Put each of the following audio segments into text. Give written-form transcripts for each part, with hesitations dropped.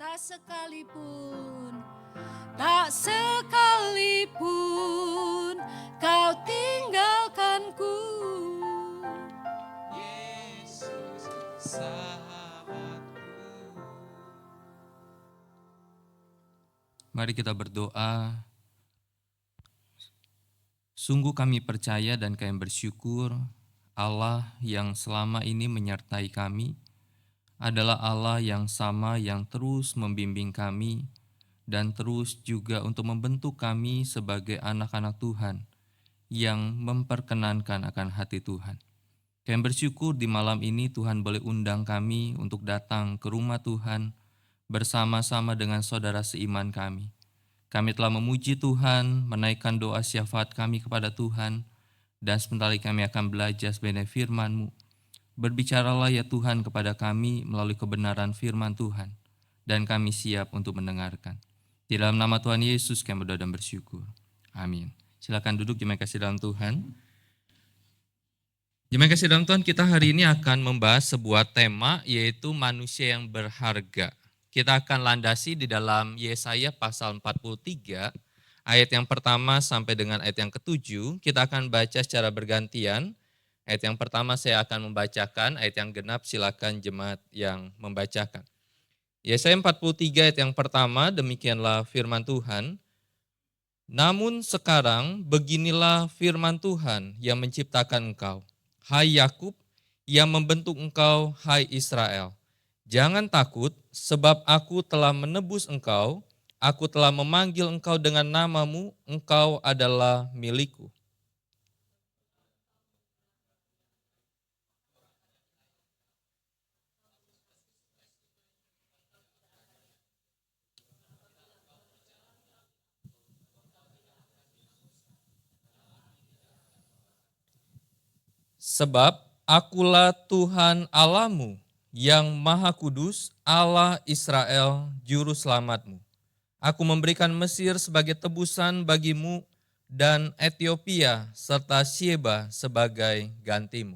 Tak sekalipun, tak sekalipun kau tinggalkanku. Yesus, sahabatku. Mari kita berdoa. Sungguh kami percaya dan kami bersyukur Allah yang selama ini menyertai kami adalah Allah yang sama yang terus membimbing kami dan terus juga untuk membentuk kami sebagai anak-anak Tuhan yang memperkenankan akan hati Tuhan. Kami bersyukur di malam ini Tuhan boleh undang kami untuk datang ke rumah Tuhan bersama-sama dengan saudara seiman kami. Kami telah memuji Tuhan, menaikkan doa syafaat kami kepada Tuhan, dan sebentar lagi kami akan belajar sebenarnya firman-Mu. Berbicaralah ya Tuhan kepada kami melalui kebenaran firman Tuhan, dan kami siap untuk mendengarkan. Di dalam nama Tuhan Yesus kami berdoa dan bersyukur. Amin. Silakan duduk jemaat kasih dalam Tuhan. Jemaat kasih dalam Tuhan, kita hari ini akan membahas sebuah tema yaitu manusia yang berharga. Kita akan landasi di dalam Yesaya pasal 43, ayat yang pertama sampai dengan ayat yang ke-7. Kita akan baca secara bergantian. Ayat yang pertama saya akan membacakan, ayat yang genap silakan jemaat yang membacakan. Yesaya 43 ayat yang pertama, demikianlah firman Tuhan. Namun sekarang beginilah firman Tuhan yang menciptakan engkau, hai Yakub, yang membentuk engkau, hai Israel. Jangan takut, sebab aku telah menebus engkau, aku telah memanggil engkau dengan namamu, engkau adalah milikku. Sebab akulah Tuhan Allahmu yang Maha Kudus, Allah Israel, Juru Selamatmu. Aku memberikan Mesir sebagai tebusan bagimu dan Ethiopia serta Sheba sebagai gantimu.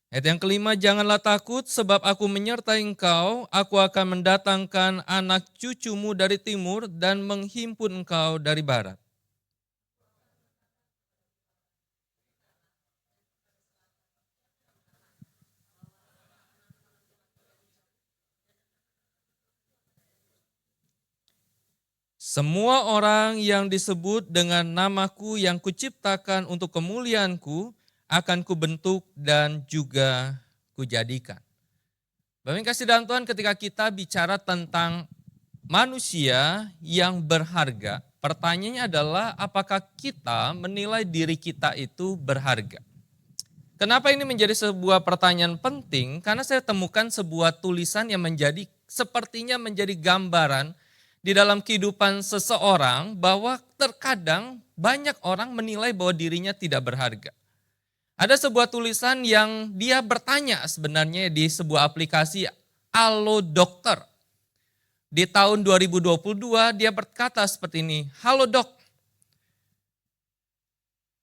Ayat yang kelima, janganlah takut sebab aku menyertai engkau, aku akan mendatangkan anak cucumu dari timur dan menghimpun engkau dari barat. Semua orang yang disebut dengan namaku yang kuciptakan untuk kemuliaanku akan kubentuk dan juga kujadikan. Bapak kasih dalam Tuhan, ketika kita bicara tentang manusia yang berharga, pertanyaannya adalah apakah kita menilai diri kita itu berharga? Kenapa ini menjadi sebuah pertanyaan penting? Karena saya temukan sebuah tulisan yang sepertinya menjadi gambaran di dalam kehidupan seseorang bahwa terkadang banyak orang menilai bahwa dirinya tidak berharga. Ada sebuah tulisan yang dia bertanya sebenarnya di sebuah aplikasi Halo Dokter. Di tahun 2022 dia berkata seperti ini, halo dok,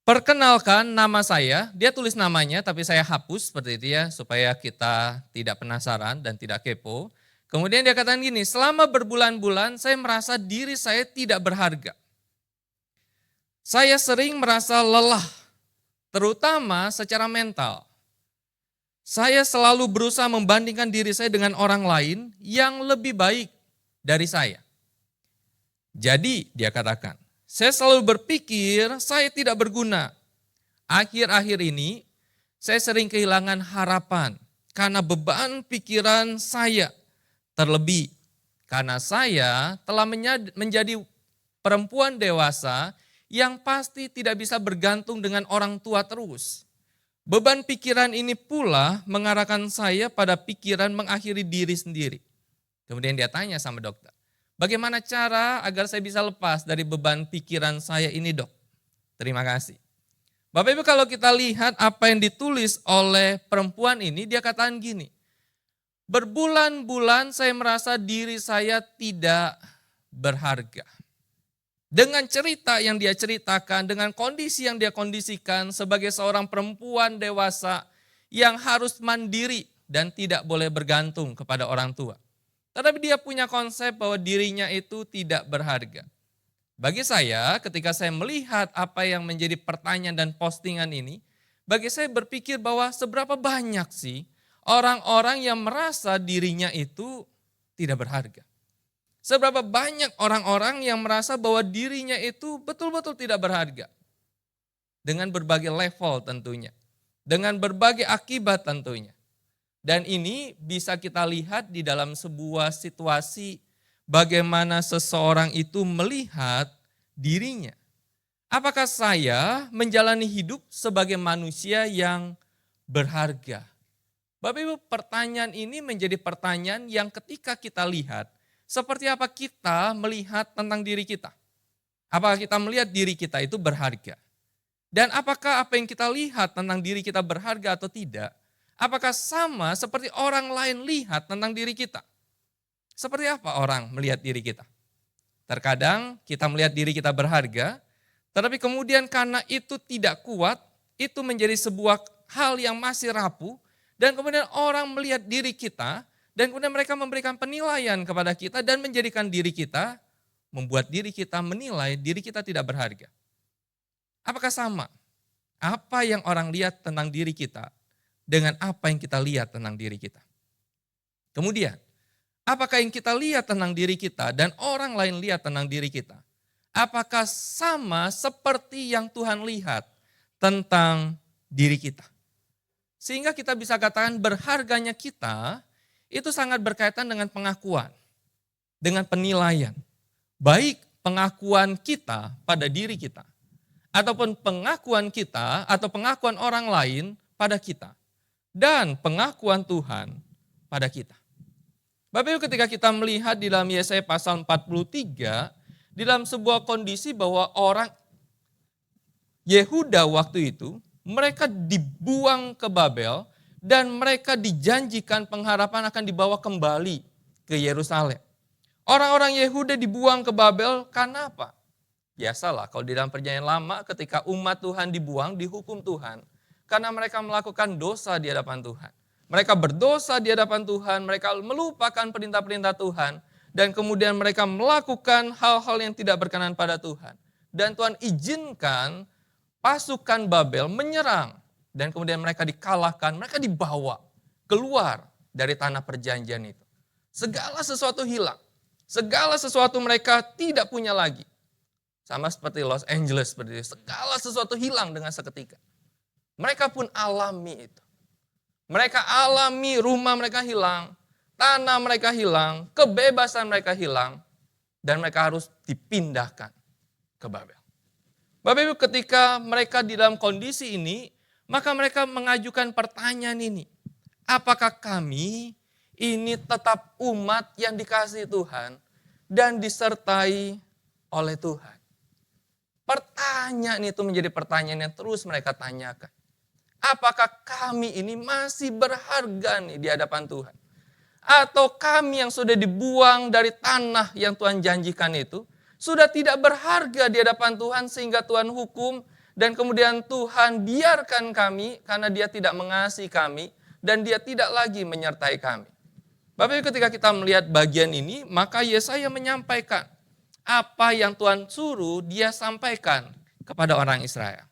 perkenalkan nama saya, dia tulis namanya tapi saya hapus seperti itu ya supaya kita tidak penasaran dan tidak kepo. Kemudian dia katakan gini, selama berbulan-bulan saya merasa diri saya tidak berharga. Saya sering merasa lelah, terutama secara mental. Saya selalu berusaha membandingkan diri saya dengan orang lain yang lebih baik dari saya. Jadi dia katakan, saya selalu berpikir saya tidak berguna. Akhir-akhir ini saya sering kehilangan harapan karena beban pikiran saya. Terlebih karena saya telah menjadi perempuan dewasa yang pasti tidak bisa bergantung dengan orang tua terus. Beban pikiran ini pula mengarahkan saya pada pikiran mengakhiri diri sendiri. Kemudian dia tanya sama dokter, bagaimana cara agar saya bisa lepas dari beban pikiran saya ini dok? Terima kasih. Bapak Ibu, kalau kita lihat apa yang ditulis oleh perempuan ini, dia katakan gini, berbulan-bulan saya merasa diri saya tidak berharga. Dengan cerita yang dia ceritakan, dengan kondisi yang dia kondisikan sebagai seorang perempuan dewasa yang harus mandiri dan tidak boleh bergantung kepada orang tua. Tetapi dia punya konsep bahwa dirinya itu tidak berharga. Bagi saya, ketika saya melihat apa yang menjadi pertanyaan dan postingan ini, bagi saya berpikir bahwa seberapa banyak sih orang-orang yang merasa dirinya itu tidak berharga. Seberapa banyak orang-orang yang merasa bahwa dirinya itu betul-betul tidak berharga. Dengan berbagai level tentunya. Dengan berbagai akibat tentunya. Dan ini bisa kita lihat di dalam sebuah situasi bagaimana seseorang itu melihat dirinya. Apakah saya menjalani hidup sebagai manusia yang berharga? Bapak Ibu, pertanyaan ini menjadi pertanyaan yang ketika kita lihat, seperti apa kita melihat tentang diri kita? Apakah kita melihat diri kita itu berharga? Dan apakah apa yang kita lihat tentang diri kita berharga atau tidak? Apakah sama seperti orang lain lihat tentang diri kita? Seperti apa orang melihat diri kita? Terkadang kita melihat diri kita berharga, tetapi kemudian karena itu tidak kuat, itu menjadi sebuah hal yang masih rapuh, dan kemudian orang melihat diri kita, dan kemudian mereka memberikan penilaian kepada kita dan menjadikan diri kita, membuat diri kita menilai diri kita tidak berharga. Apakah sama? Apa yang orang lihat tentang diri kita dengan apa yang kita lihat tentang diri kita? Kemudian, apakah yang kita lihat tentang diri kita dan orang lain lihat tentang diri kita? Apakah sama seperti yang Tuhan lihat tentang diri kita? Sehingga kita bisa katakan berharganya kita itu sangat berkaitan dengan pengakuan, dengan penilaian. Baik pengakuan kita pada diri kita, ataupun pengakuan kita atau pengakuan orang lain pada kita. Dan pengakuan Tuhan pada kita. Bapak Ibu, ketika kita melihat di dalam Yesaya pasal 43, di dalam sebuah kondisi bahwa orang Yehuda waktu itu, mereka dibuang ke Babel dan mereka dijanjikan pengharapan akan dibawa kembali ke Yerusalem. Orang-orang Yehuda dibuang ke Babel karena apa? Biasalah kalau di dalam perjanjian lama ketika umat Tuhan dibuang, dihukum Tuhan. Karena mereka melakukan dosa di hadapan Tuhan. Mereka berdosa di hadapan Tuhan, mereka melupakan perintah-perintah Tuhan. Dan kemudian mereka melakukan hal-hal yang tidak berkenan pada Tuhan. Dan Tuhan izinkan pasukan Babel menyerang. Dan kemudian mereka dikalahkan, mereka dibawa keluar dari tanah perjanjian itu. Segala sesuatu hilang. Segala sesuatu mereka tidak punya lagi. Sama seperti Los Angeles, seperti itu. Segala sesuatu hilang dengan seketika. Mereka pun alami itu. Mereka alami rumah mereka hilang, tanah mereka hilang, kebebasan mereka hilang, dan mereka harus dipindahkan ke Babel. Bapak Ibu, ketika mereka di dalam kondisi ini, maka mereka mengajukan pertanyaan ini. Apakah kami ini tetap umat yang dikasihi Tuhan dan disertai oleh Tuhan? Pertanyaan itu menjadi pertanyaan yang terus mereka tanyakan. Apakah kami ini masih berharga nih di hadapan Tuhan? Atau kami yang sudah dibuang dari tanah yang Tuhan janjikan itu, sudah tidak berharga di hadapan Tuhan sehingga Tuhan hukum dan kemudian Tuhan biarkan kami karena Dia tidak mengasihi kami dan Dia tidak lagi menyertai kami. Bapak Ibu, ketika kita melihat bagian ini, maka Yesaya menyampaikan apa yang Tuhan suruh Dia sampaikan kepada orang Israel.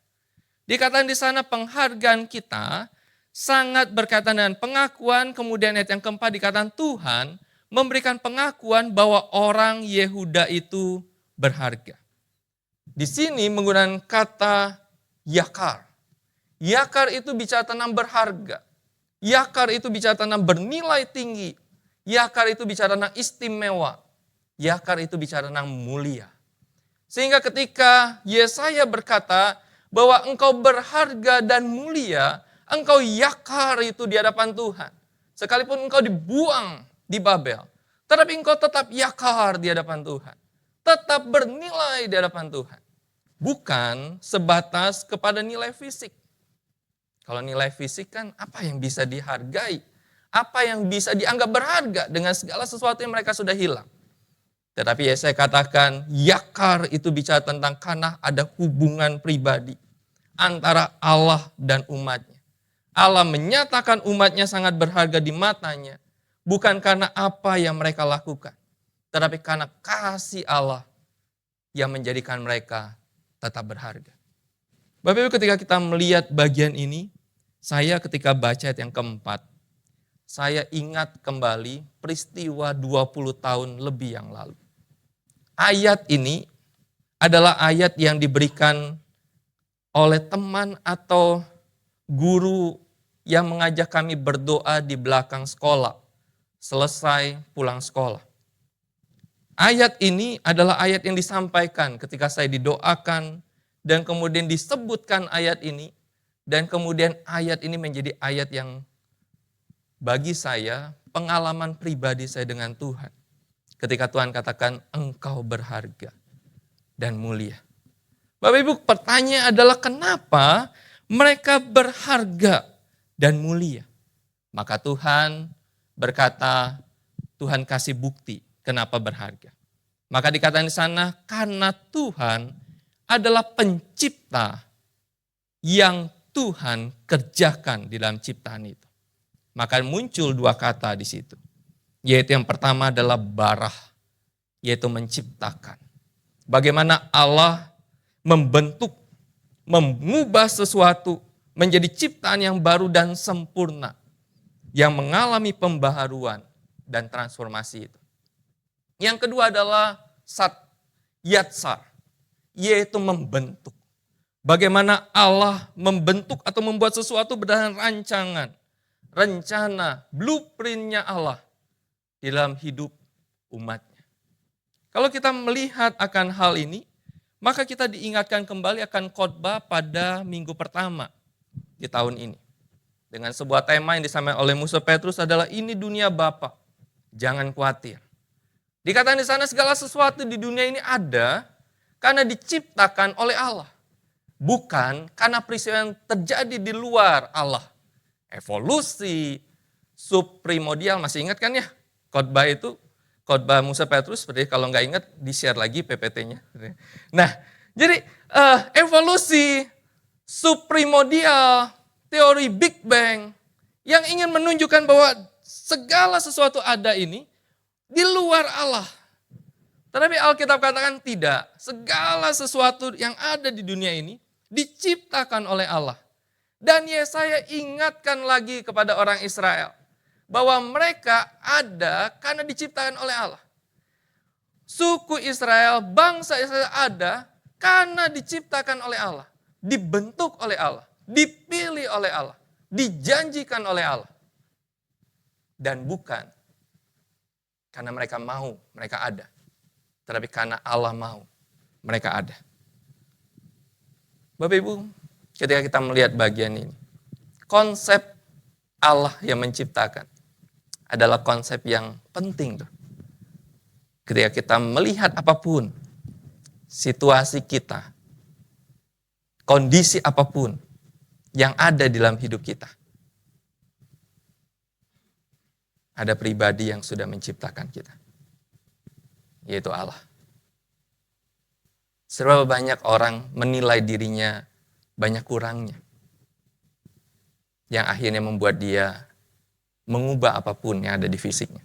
Dikatakan di sana penghargaan kita sangat berkaitan dengan pengakuan, kemudian ayat yang keempat dikatakan Tuhan memberikan pengakuan bahwa orang Yehuda itu berharga. Di sini menggunakan kata yakar. Yakar itu bicara tentang berharga. Yakar itu bicara tentang bernilai tinggi. Yakar itu bicara tentang istimewa. Yakar itu bicara tentang mulia. Sehingga ketika Yesaya berkata bahwa engkau berharga dan mulia, engkau yakar itu di hadapan Tuhan. Sekalipun engkau dibuang di Babel, tetapi engkau tetap yakar di hadapan Tuhan. Tetap bernilai di hadapan Tuhan. Bukan sebatas kepada nilai fisik. Kalau nilai fisik kan apa yang bisa dihargai? Apa yang bisa dianggap berharga dengan segala sesuatu yang mereka sudah hilang? Tetapi ya saya katakan, yakar itu bicara tentang karena ada hubungan pribadi antara Allah dan umatnya. Allah menyatakan umatnya sangat berharga di matanya, bukan karena apa yang mereka lakukan, tetapi karena kasih Allah yang menjadikan mereka tetap berharga. Bapak Ibu, ketika kita melihat bagian ini, saya ketika baca ayat yang keempat, saya ingat kembali peristiwa 20 tahun lebih yang lalu. Ayat ini adalah ayat yang diberikan oleh teman atau guru yang mengajak kami berdoa di belakang sekolah, selesai pulang sekolah. Ayat ini adalah ayat yang disampaikan ketika saya didoakan dan kemudian disebutkan ayat ini, dan kemudian ayat ini menjadi ayat yang bagi saya pengalaman pribadi saya dengan Tuhan. Ketika Tuhan katakan engkau berharga dan mulia. Bapak Ibu, pertanyaan adalah kenapa mereka berharga dan mulia? Maka Tuhan berkata, Tuhan kasih bukti kenapa berharga. Maka dikatakan di sana, karena Tuhan adalah pencipta yang Tuhan kerjakan di dalam ciptaan itu. Maka muncul dua kata di situ. Yaitu yang pertama adalah barah, yaitu menciptakan. Bagaimana Allah membentuk, mengubah sesuatu menjadi ciptaan yang baru dan sempurna, yang mengalami pembaharuan dan transformasi itu. Yang kedua adalah yatsar, yaitu membentuk. Bagaimana Allah membentuk atau membuat sesuatu berdasarkan rancangan, rencana, blueprint-nya Allah di dalam hidup umatnya. Kalau kita melihat akan hal ini, maka kita diingatkan kembali akan khotbah pada minggu pertama di tahun ini. Dengan sebuah tema yang disampaikan oleh Musa Petrus adalah ini dunia Bapa, jangan khawatir. Dikatakan di sana segala sesuatu di dunia ini ada karena diciptakan oleh Allah. Bukan karena peristiwa yang terjadi di luar Allah. Evolusi, subprimordial, masih ingat kan ya? Khotbah itu, khotbah Musa Petrus, seperti kalau nggak ingat, di-share lagi PPT-nya. Nah, jadi evolusi, subprimordial, teori Big Bang, yang ingin menunjukkan bahwa segala sesuatu ada ini di luar Allah. Tetapi Alkitab katakan tidak, segala sesuatu yang ada di dunia ini diciptakan oleh Allah. Dan Yesaya ingatkan lagi kepada orang Israel, bahwa mereka ada karena diciptakan oleh Allah. Suku Israel, bangsa Israel ada karena diciptakan oleh Allah. Dibentuk oleh Allah, dipilih oleh Allah, dijanjikan oleh Allah. Dan bukan karena mereka mau, mereka ada. Tetapi karena Allah mau, mereka ada. Bapak Ibu, ketika kita melihat bagian ini, konsep Allah yang menciptakan adalah konsep yang penting tuh. Ketika kita melihat apapun, situasi kita, kondisi apapun yang ada di dalam hidup kita, ada pribadi yang sudah menciptakan kita, yaitu Allah. Seberapa banyak orang menilai dirinya banyak kurangnya, yang akhirnya membuat dia mengubah apapun yang ada di fisiknya.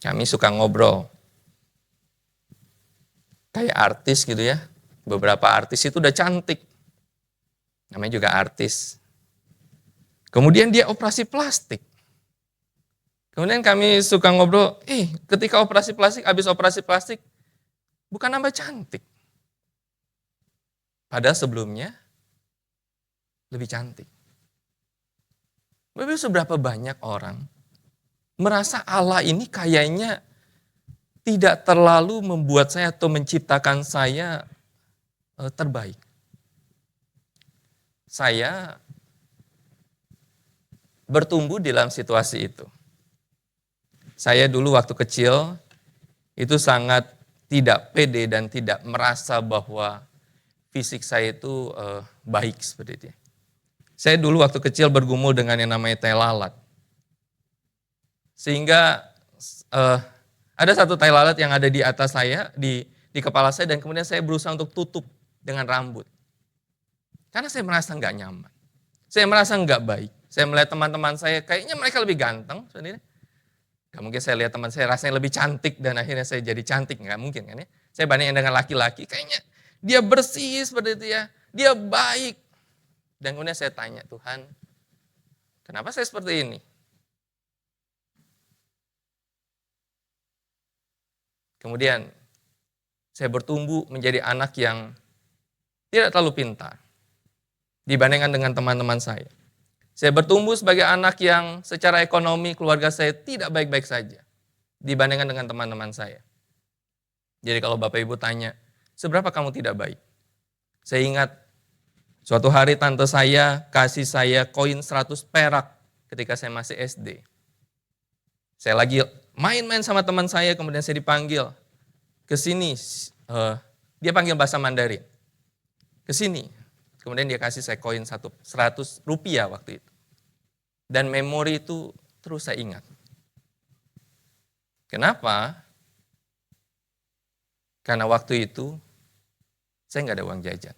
Kami suka ngobrol, kayak artis gitu ya. Beberapa artis itu udah cantik, namanya juga artis. Kemudian dia operasi plastik. Kemudian kami suka ngobrol, ketika operasi plastik, habis operasi plastik, bukan nambah cantik. Padahal sebelumnya lebih cantik. Bapak seberapa banyak orang merasa Allah ini kayaknya tidak terlalu membuat saya atau menciptakan saya terbaik. Saya bertumbuh di dalam situasi itu. Saya dulu waktu kecil itu sangat tidak pede dan tidak merasa bahwa fisik saya itu baik seperti itu. Saya dulu waktu kecil bergumul dengan yang namanya teh lalat. Sehingga eh, ada satu tai lalat yang ada di atas saya, di kepala saya, dan kemudian saya berusaha untuk tutup dengan rambut. Karena saya merasa nggak nyaman. Saya merasa nggak baik. Saya melihat teman-teman saya, kayaknya mereka lebih ganteng. Sebenarnya. Gak mungkin saya lihat teman saya rasanya lebih cantik dan akhirnya saya jadi cantik. Nggak mungkin kan ya. Saya bandingkan dengan laki-laki, kayaknya dia bersih seperti itu ya. Dia baik. Dan kemudian saya tanya, Tuhan, kenapa saya seperti ini? Kemudian saya bertumbuh menjadi anak yang tidak terlalu pintar dibandingkan dengan teman-teman saya. Saya bertumbuh sebagai anak yang secara ekonomi keluarga saya tidak baik-baik saja dibandingkan dengan teman-teman saya. Jadi kalau Bapak Ibu tanya, seberapa kamu tidak baik? Saya ingat suatu hari tante saya kasih saya koin 100 perak ketika saya masih SD. Saya lagi main-main sama teman saya, kemudian saya dipanggil ke sini. Dia panggil bahasa Mandarin. Ke sini. Kemudian dia kasih saya koin 100 rupiah waktu itu. Dan memori itu terus saya ingat. Kenapa? Karena waktu itu saya nggak ada uang jajan.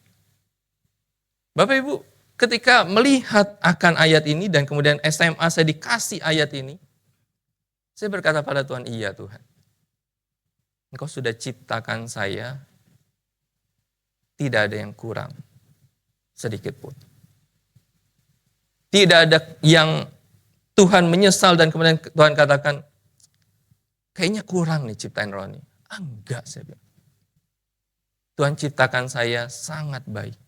Bapak Ibu, ketika melihat akan ayat ini dan kemudian SMA saya dikasih ayat ini, saya berkata pada Tuhan, iya Tuhan. Engkau sudah ciptakan saya, tidak ada yang kurang. Sedikit pun. Tidak ada yang Tuhan menyesal dan kemudian Tuhan katakan, kayaknya kurang nih ciptain Roni. Enggak, saya bilang. Tuhan ciptakan saya sangat baik.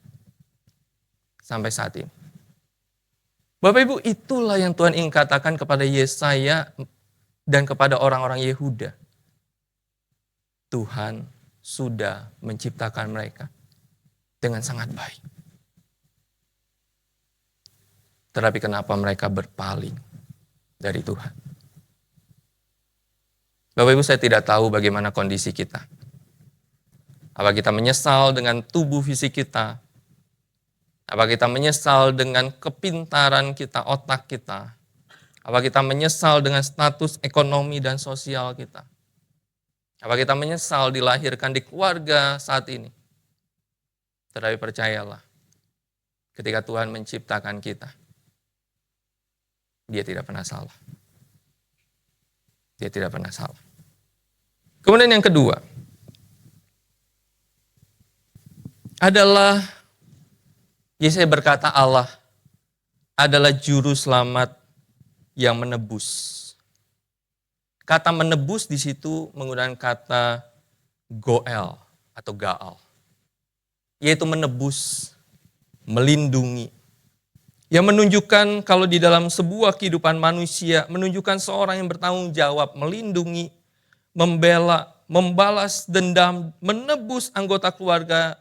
Sampai saat ini. Bapak Ibu, itulah yang Tuhan ingin katakan kepada Yesaya dan kepada orang-orang Yehuda. Tuhan sudah menciptakan mereka dengan sangat baik. Tetapi kenapa mereka berpaling dari Tuhan? Bapak Ibu, saya tidak tahu bagaimana kondisi kita. Apa kita menyesal dengan tubuh fisik kita? Apa kita menyesal dengan kepintaran kita, otak kita? Apa kita menyesal dengan status ekonomi dan sosial kita? Apa kita menyesal dilahirkan di keluarga saat ini? Tetapi percayalah, ketika Tuhan menciptakan kita, Dia tidak pernah salah. Dia tidak pernah salah. Kemudian yang kedua, adalah Yesaya berkata Allah adalah juru selamat yang menebus. Kata menebus di situ menggunakan kata goel atau gaal. Yaitu menebus, melindungi. Yang menunjukkan kalau di dalam sebuah kehidupan manusia, menunjukkan seorang yang bertanggung jawab, melindungi, membela, membalas dendam, menebus anggota keluarga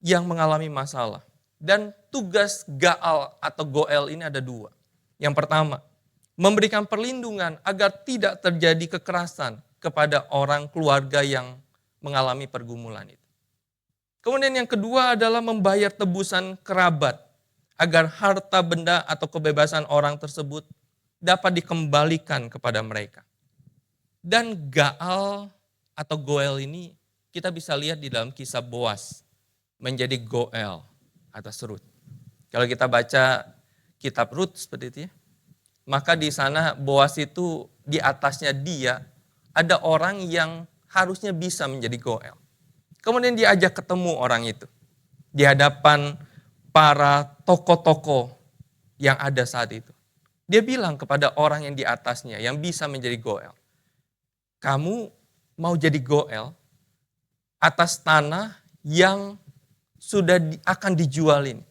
yang mengalami masalah. Dan tugas gaal atau goel ini ada dua. Yang pertama, memberikan perlindungan agar tidak terjadi kekerasan kepada orang keluarga yang mengalami pergumulan itu. Kemudian yang kedua adalah membayar tebusan kerabat agar harta benda atau kebebasan orang tersebut dapat dikembalikan kepada mereka. Dan gaal atau goel ini kita bisa lihat di dalam kisah Boas menjadi goel atas Rut. Kalau kita baca kitab Rut seperti itu ya, maka di sana Boas itu di atasnya dia ada orang yang harusnya bisa menjadi goel. Kemudian dia ajak ketemu orang itu di hadapan para tokoh-tokoh yang ada saat itu. Dia bilang kepada orang yang di atasnya yang bisa menjadi goel, kamu mau jadi goel atas tanah yang sudah akan dijual ini.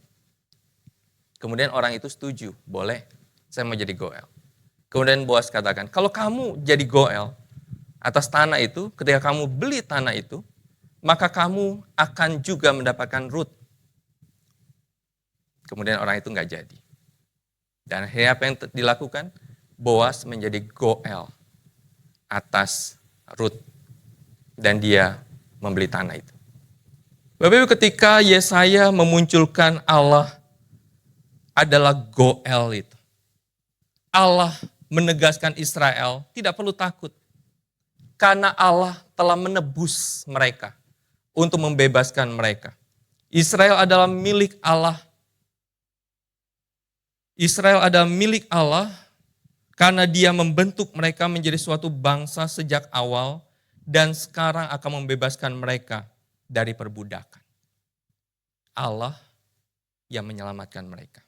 Kemudian orang itu setuju, boleh, saya mau jadi goel. Kemudian Boas katakan, kalau kamu jadi goel atas tanah itu, ketika kamu beli tanah itu, maka kamu akan juga mendapatkan Rut. Kemudian orang itu nggak jadi. Dan akhirnya apa yang dilakukan? Boas menjadi goel atas Rut. Dan dia membeli tanah itu. Bapak Ibu, ketika Yesaya memunculkan Allah adalah goel itu. Allah menegaskan Israel tidak perlu takut. karena Allah telah menebus mereka untuk membebaskan mereka. Israel adalah milik Allah. Israel adalah milik Allah karena Dia membentuk mereka menjadi suatu bangsa sejak awal dan sekarang akan membebaskan mereka dari perbudakan. Allah yang menyelamatkan mereka.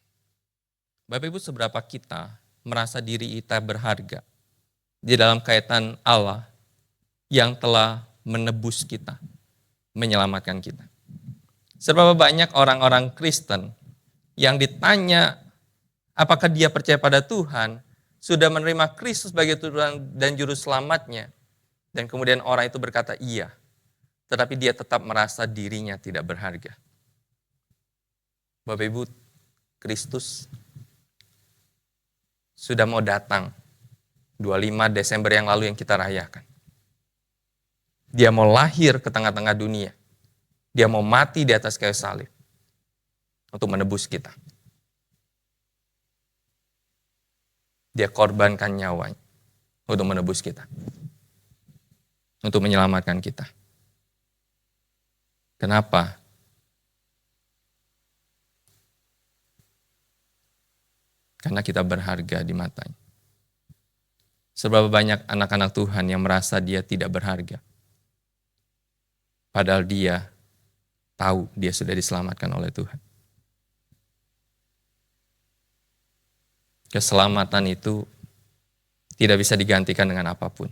Bapak Ibu, seberapa kita merasa diri kita berharga di dalam kaitan Allah yang telah menebus kita, menyelamatkan kita. Seberapa banyak orang-orang Kristen yang ditanya apakah dia percaya pada Tuhan, sudah menerima Kristus sebagai Tuhan dan Juru Selamatnya, dan kemudian orang itu berkata iya, tetapi dia tetap merasa dirinya tidak berharga. Bapak Ibu, Kristus sudah mau datang 25 Desember yang lalu yang kita rayakan. Dia mau lahir ke tengah-tengah dunia. Dia mau mati di atas kayu salib untuk menebus kita. Dia korbankan nyawanya untuk menebus kita. Untuk menyelamatkan kita. Kenapa? Karena kita berharga di matanya. Seberapa banyak anak-anak Tuhan yang merasa dia tidak berharga. Padahal dia tahu dia sudah diselamatkan oleh Tuhan. Keselamatan itu tidak bisa digantikan dengan apapun.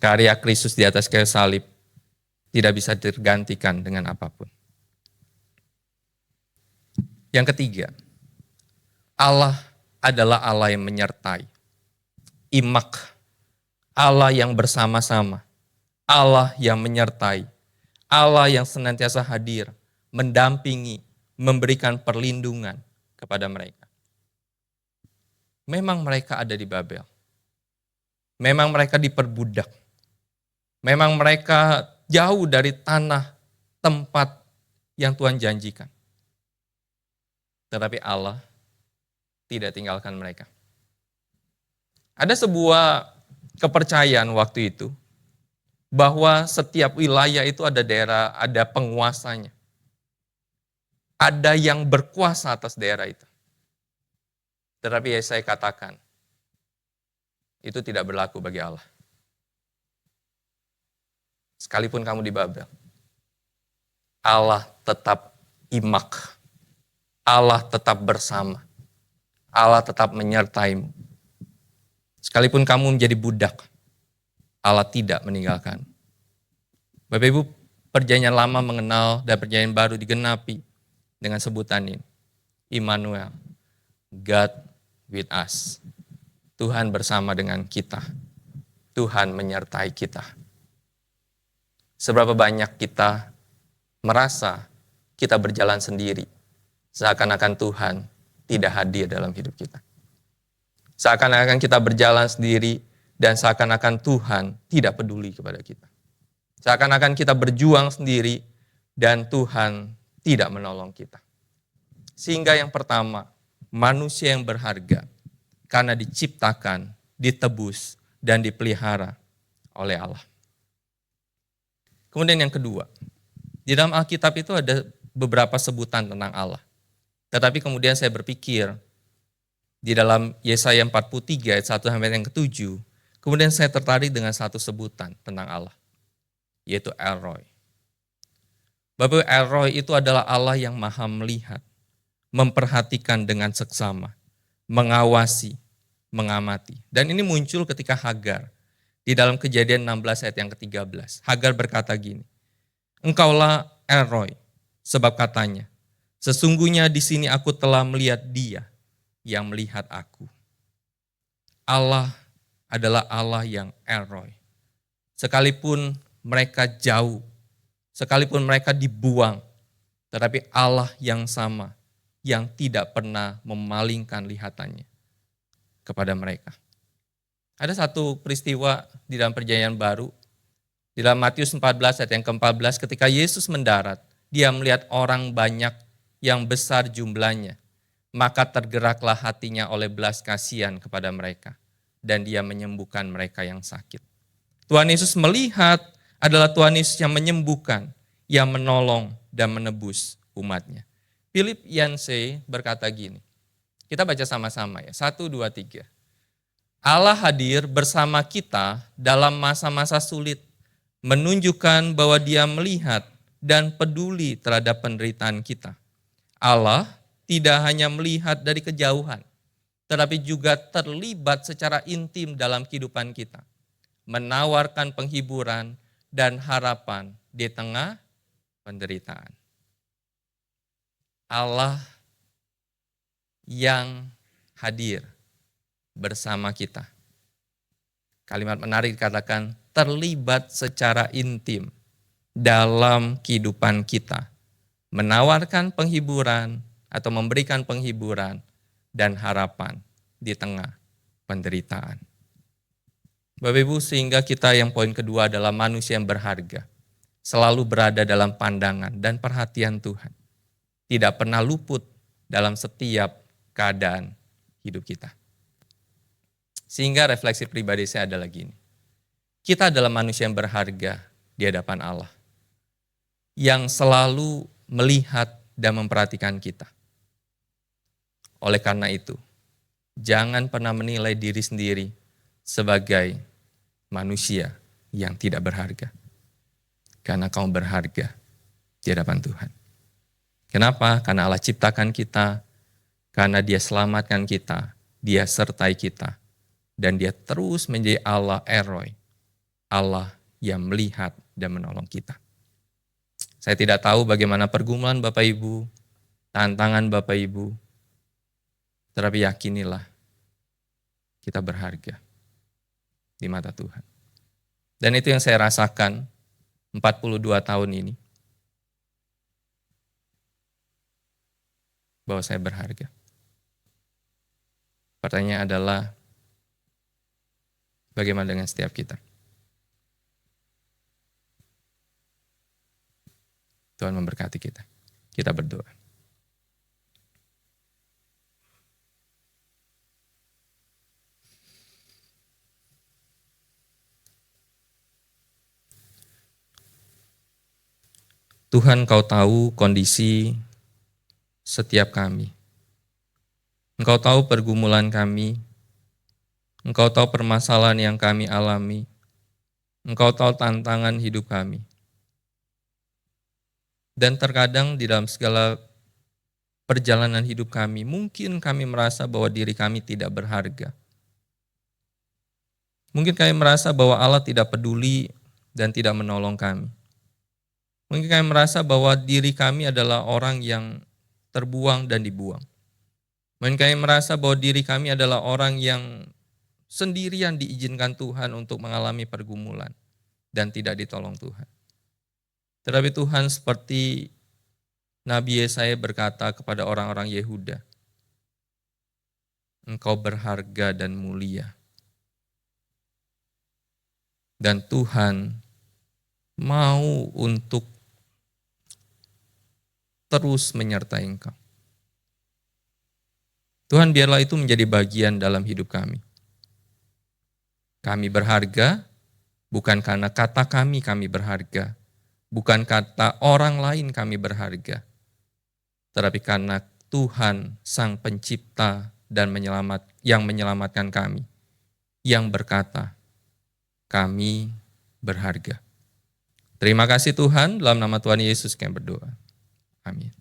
Karya Kristus di atas kayu salib tidak bisa tergantikan dengan apapun. Yang ketiga, Allah adalah Allah yang menyertai. Imak, Allah yang bersama-sama. Allah yang menyertai, Allah yang senantiasa hadir, mendampingi, memberikan perlindungan kepada mereka. Memang mereka ada di Babel. Memang mereka diperbudak. Memang mereka jauh dari tanah tempat yang Tuhan janjikan. Tetapi Allah tidak tinggalkan mereka. Ada sebuah kepercayaan waktu itu, bahwa setiap wilayah itu ada daerah, ada penguasanya. Ada yang berkuasa atas daerah itu. Tetapi saya katakan, itu tidak berlaku bagi Allah. Sekalipun kamu di Babel, Allah tetap imak. Allah tetap bersama. Allah tetap menyertaimu. Sekalipun kamu menjadi budak, Allah tidak meninggalkan. Bapak Ibu, perjanjian lama mengenal dan perjanjian baru digenapi dengan sebutan ini. Immanuel, God with us. Tuhan bersama dengan kita. Tuhan menyertai kita. Seberapa banyak kita merasa kita berjalan sendiri. Seakan-akan Tuhan tidak hadir dalam hidup kita. Seakan-akan kita berjalan sendiri, dan seakan-akan Tuhan tidak peduli kepada kita. Seakan-akan kita berjuang sendiri dan Tuhan tidak menolong kita. Sehingga yang pertama, manusia yang berharga karena diciptakan, ditebus, dan dipelihara oleh Allah. Kemudian yang kedua, di dalam Alkitab itu ada beberapa sebutan tentang Allah. Tetapi kemudian saya berpikir, di dalam Yesaya 43 ayat 1 sampai yang ke-7, kemudian saya tertarik dengan satu sebutan tentang Allah, yaitu El Roi. Bapak, El Roi itu adalah Allah yang maha melihat, memperhatikan dengan seksama, mengawasi, mengamati. Dan ini muncul ketika Hagar, di dalam Kejadian 16 ayat yang ke-13. Hagar berkata gini, "Engkaulah El Roi, sebab katanya, sesungguhnya di sini aku telah melihat Dia yang melihat aku." Allah adalah Allah yang El Roi. Sekalipun mereka jauh, sekalipun mereka dibuang, tetapi Allah yang sama, yang tidak pernah memalingkan lihatannya kepada mereka. Ada satu peristiwa di dalam perjanjian baru, di dalam Matius 14 ayat yang ke-14, ketika Yesus mendarat, dia melihat orang banyak yang besar jumlahnya, maka tergeraklah hatinya oleh belas kasihan kepada mereka. Dan dia menyembuhkan mereka yang sakit. Tuhan Yesus melihat adalah Tuhan Yesus yang menyembuhkan, yang menolong dan menebus umatnya. Philip Yancey berkata gini, kita baca sama-sama ya, 1, 2, 3. Allah hadir bersama kita dalam masa-masa sulit, menunjukkan bahwa Dia melihat dan peduli terhadap penderitaan kita. Allah tidak hanya melihat dari kejauhan, tetapi juga terlibat secara intim dalam kehidupan kita, menawarkan penghiburan dan harapan di tengah penderitaan. Allah yang hadir bersama kita. Kalimat menarik dikatakan terlibat secara intim dalam kehidupan kita, menawarkan penghiburan atau memberikan penghiburan dan harapan di tengah penderitaan. Bapak Ibu, sehingga kita yang poin kedua adalah manusia yang berharga, selalu berada dalam pandangan dan perhatian Tuhan, tidak pernah luput dalam setiap keadaan hidup kita. Sehingga refleksi pribadi saya adalah gini, kita adalah manusia yang berharga di hadapan Allah, yang selalu melihat dan memperhatikan kita. Oleh karena itu, jangan pernah menilai diri sendiri sebagai manusia yang tidak berharga. Karena kamu berharga di hadapan Tuhan. Kenapa? Karena Allah ciptakan kita, karena Dia selamatkan kita, Dia sertai kita, dan Dia terus menjadi Allah Eroi, Allah yang melihat dan menolong kita. Saya tidak tahu bagaimana pergumulan Bapak Ibu, tantangan Bapak Ibu, tetapi yakinilah kita berharga di mata Tuhan. Dan itu yang saya rasakan 42 tahun ini. Bahwa saya berharga. Pertanyaan adalah, bagaimana dengan setiap kita? Tuhan memberkati kita. Kita berdoa. Tuhan, Kau tahu kondisi setiap kami. Engkau tahu pergumulan kami. Engkau tahu permasalahan yang kami alami. Engkau tahu tantangan hidup kami. Dan terkadang di dalam segala perjalanan hidup kami, mungkin kami merasa bahwa diri kami tidak berharga. Mungkin kami merasa bahwa Allah tidak peduli dan tidak menolong kami. Mungkin kami merasa bahwa diri kami adalah orang yang terbuang dan dibuang. Mungkin kami merasa bahwa diri kami adalah orang yang sendirian diizinkan Tuhan untuk mengalami pergumulan dan tidak ditolong Tuhan. Tetapi Tuhan seperti Nabi Yesaya berkata kepada orang-orang Yehuda, Engkau berharga dan mulia. Dan Tuhan mau untuk terus menyertai engkau. Tuhan, biarlah itu menjadi bagian dalam hidup kami. Kami berharga, bukan karena kata kami berharga, bukan kata orang lain kami berharga, tetapi karena Tuhan Sang Pencipta dan yang menyelamatkan kami, yang berkata, kami berharga. Terima kasih Tuhan, dalam nama Tuhan Yesus kami berdoa. Amin.